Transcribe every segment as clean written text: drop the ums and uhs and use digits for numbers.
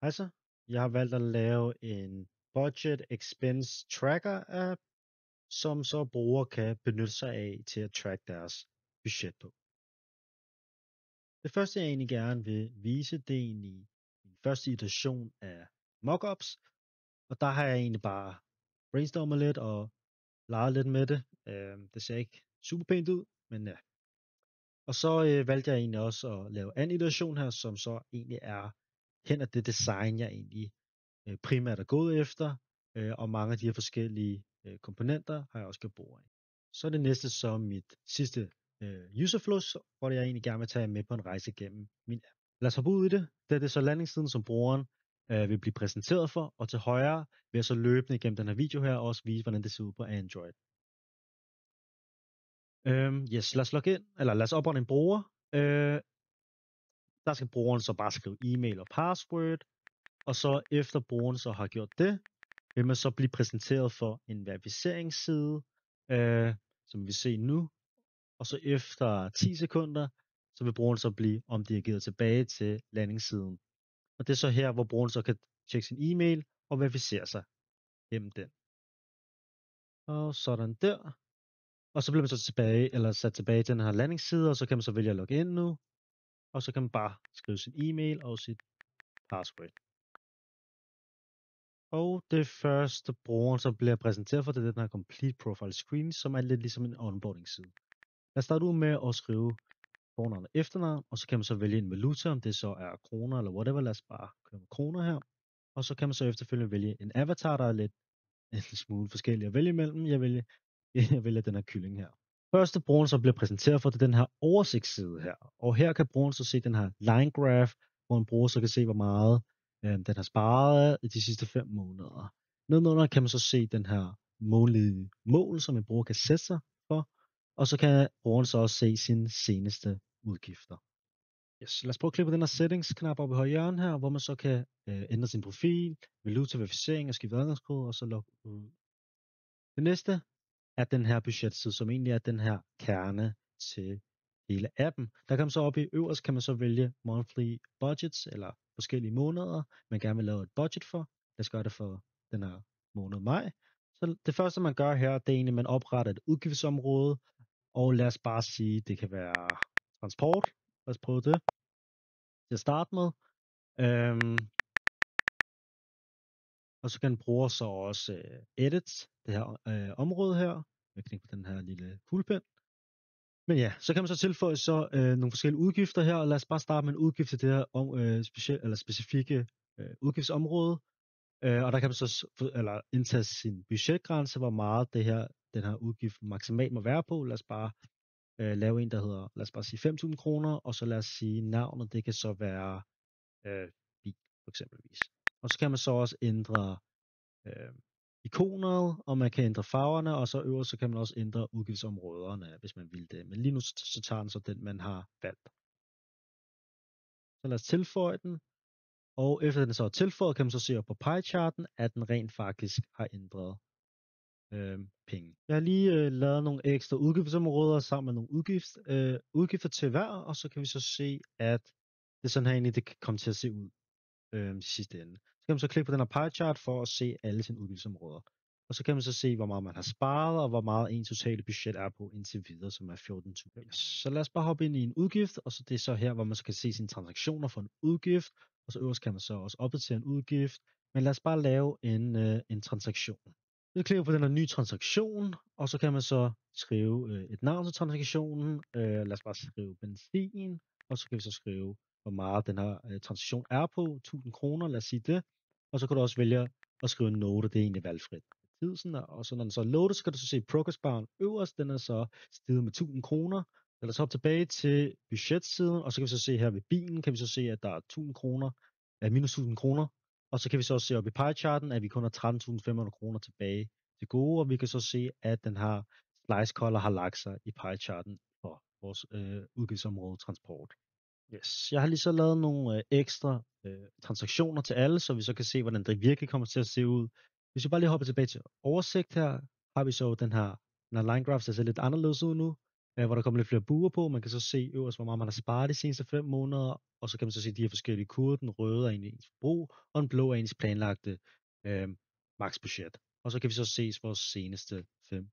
Hej så. Jeg har valgt at lave en budget expense tracker app, som så brugere kan benytte sig af til at track deres budget på. Det første jeg egentlig gerne vil vise, det er egentlig min første iteration af mockups, og der har jeg egentlig bare brainstormet lidt og leget lidt med det. Det ser ikke super pænt ud, men ja. Og så valgte jeg egentlig også at lave en iteration her, som så egentlig er hen af det design, jeg egentlig primært er gået efter, og mange af de her forskellige komponenter har jeg også gjort brug af. Så er det næste så mit sidste userflows, hvor jeg egentlig gerne vil tage med på en rejse gennem min app. Lad os hoppe ud i det. Det er så landingssiden, som brugeren vil blive præsenteret for, og til højre vil jeg så løbende igennem den her video her også vise, hvordan det ser ud på Android. Yes, lad os logge ind, eller lad os oprette en bruger. Der skal brugeren så bare skrive e-mail og password, og så efter brugeren så har gjort det, vil man så blive præsenteret for en verificeringsside, som vi ser nu, og så efter 10 sekunder, så vil brugeren så blive omdirigeret tilbage til landingssiden. Og det er så her, hvor brugeren så kan tjekke sin e-mail og verificere sig gennem den. Og sådan der. Og så bliver man så sat tilbage til den her landingsside, og så kan man så vælge at logge ind nu, og så kan man bare skrive sin e-mail og sit password. Og det første brugeren så bliver præsenteret for, det er den her Complete Profile Screen, som er lidt ligesom en onboarding-side. Lad os starte ud med at skrive fornavn og efternavn, og så kan man så vælge en valuta, om det så er kroner eller whatever. Lad os bare køre med kroner her. Og så kan man så efterfølgende vælge en avatar, der er lidt en smule forskellig at vælge imellem. Jeg vælger den her kylling her. Første brugeren så bliver præsenteret for, det er den her oversigtsside her. Og her kan brugeren så se den her line graph, hvor en bruger så kan se, hvor meget den har sparet i de sidste 5 måneder. Nedenunder kan man så se den her månedlige mål, som en bruger kan sætte sig for. Og så kan brugeren så også se sine seneste udgifter. Yes, lad os prøve at klikke på den her settings-knap oppe i højre hjørne her, hvor man så kan ændre sin profil, valuta verificering og skifte adgangskode, og så logge ud. Det næste er den her budgetside, som egentlig er den her kerne til hele appen. Der kan man så oppe i øverst, kan man så vælge monthly budgets, eller forskellige måneder, man gerne vil lave et budget for. Lad os gøre det for den her måned maj. Så det første, man gør her, det er egentlig, at man opretter et udgiftsområde, og lad os bare sige, det kan være transport. Lad os prøve det til at starte med. Og så kan bruger så også edit det her område her. Jeg klikker på den her lille kuglepen. Men ja, så kan man så tilføje så nogle forskellige udgifter her, og lad os bare starte med en udgift til det her specifikke udgiftsområde. Og der kan man så indtage sin budgetgrænse, hvor meget den her udgift maksimalt må være på. Lad os bare lave en, der hedder, lad os bare sige 5.000 kroner, og så lad os sige navnet, det kan så være bil, for eksempelvis. Og så kan man så også ændre ikonet, og man kan ændre farverne, og så øverst så kan man også ændre udgiftsområderne, hvis man vil det. Men lige nu så tager den så den, man har valgt. Så lad os tilføje den, og efter den så er tilføjet, kan man så se op på pie-charten, at den rent faktisk har ændret penge. Jeg har lige lavet nogle ekstra udgiftsområder sammen med nogle udgifter til hver, og så kan vi så se, at det er sådan her egentlig, det kan komme til at se ud i sidste ende. Så kan man så klikke på den her pie chart for at se alle sine udgiftsområder. Og så kan man så se, hvor meget man har sparet, og hvor meget ens totale budget er på indtil videre, som er 14.000. Så lad os bare hoppe ind i en udgift, og så det er så her, hvor man så kan se sine transaktioner for en udgift, og så øverst kan man så også opdatere en udgift. Men lad os bare lave en transaktion. Så klikker på den her nye transaktion, og så kan man så skrive et navn til transaktionen. Lad os bare skrive benzin, og så kan vi så skrive, hvor meget den her transaktion er på, 1000 kroner, lad os sige det. Og så kan du også vælge at skrive en note, det er egentlig valgfrit. Og så når den så er loadet, så kan du så se progress-baren øverst, den er så steget med 1000 kroner. Lad os hoppe tilbage til budgetsiden, og så kan vi så se her ved bilen, kan vi så se, at der er 1000 kroner, minus 1000 kroner. Og så kan vi så også se op i pie-charten, at vi kun har 13.500 kroner tilbage til gode, og vi kan så se, at den her slice color har lagt sig i pie-charten for vores udgiftsområde transport. Yes. Jeg har lige så lavet nogle ekstra transaktioner til alle, så vi så kan se, hvordan det virkelig kommer til at se ud. Hvis vi bare lige hopper tilbage til oversigt her, har vi så den her line graph, der ser lidt anderledes ud nu. hvor der kommer lidt flere buer på. Man kan så se øverst, hvor meget man har sparet de seneste 5 måneder, og så kan man så se de her forskellige kurver. Den røde er egentlig ens forbrug, og den blå er ens planlagte maksbudget. Og så kan vi så se vores seneste 5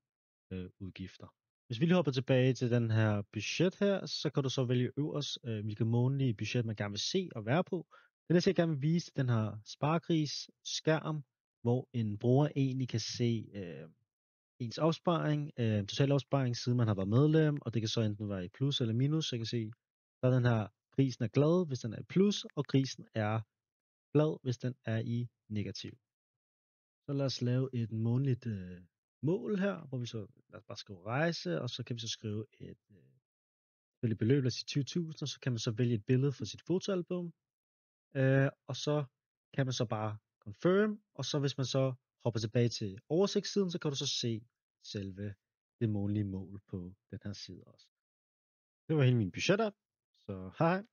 udgifter. Hvis vi lige hopper tilbage til den her budget her, så kan du så vælge øverst, hvilket månedlige budget man gerne vil se og være på. Den næste, jeg gerne vil vise, den her sparegris skærm, hvor en bruger egentlig kan se ens opsparing, total opsparing, siden man har været medlem, og det kan så enten være i plus eller minus. Så jeg kan se, så er den her, grisen er glad, hvis den er i plus, og grisen er glad, hvis den er i negativ. Så lad os lave et månedligt mål her, hvor vi så lad os bare skrive rejse, og så kan vi så skrive et beløb, lad os sige 20.000, og så kan man så vælge et billede fra sit fotoalbum, og så kan man så bare confirm, og så hvis man så hopper tilbage til oversigtssiden, så kan du så se selve det månedlige mål på den her side også. Det var hele min budget op, så hej.